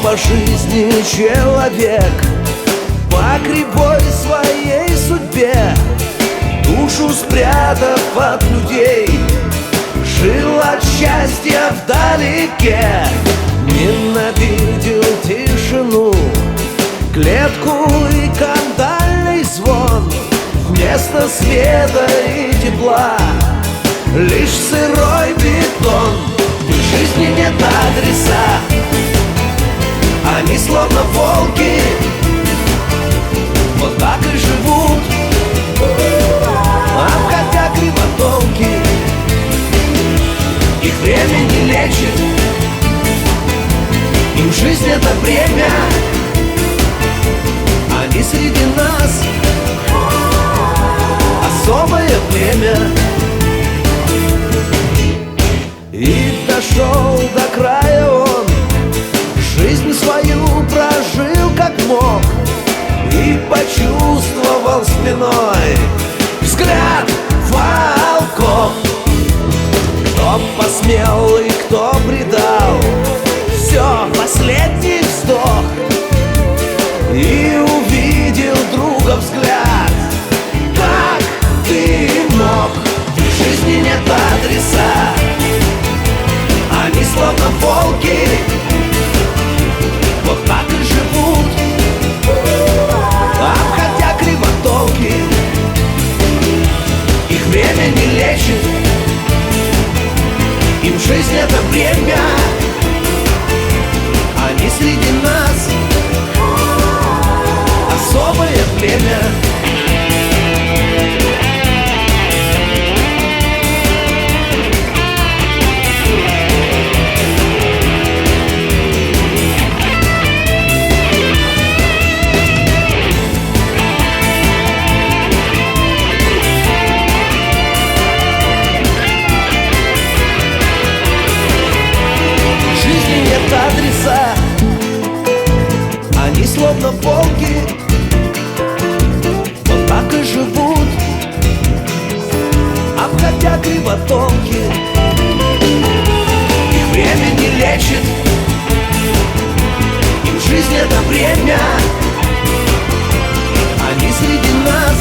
по жизни человек, по кривой своей судьбе, душу спрятав от людей, жил от счастья вдалеке. Ненавидел тишину, клетку и кандальный звон. Вместо света и тепла лишь сырой бетон. В жизни нет адреса, они словно волки, вот так и живут, обходя кривотолки. Их время не лечит, им жизнь это бремя. Они среди нас особое племя. И дошел до края он, жизнь свою прожил как мог, и почувствовал спиной взгляд волков. Кто посмел и кто предал, все, последний вздох. И увидел друга взгляд, как ты мог. В жизни нет адреса, они словно волки, вот так и живут, обходя кривотолки. Их время не лечит, им жизнь это бремя. Они среди нас особое племя. Адреса, они словно волки, вот так и живут, обходя кривотолки. Их время не лечит, им жизнь это бремя. Они среди нас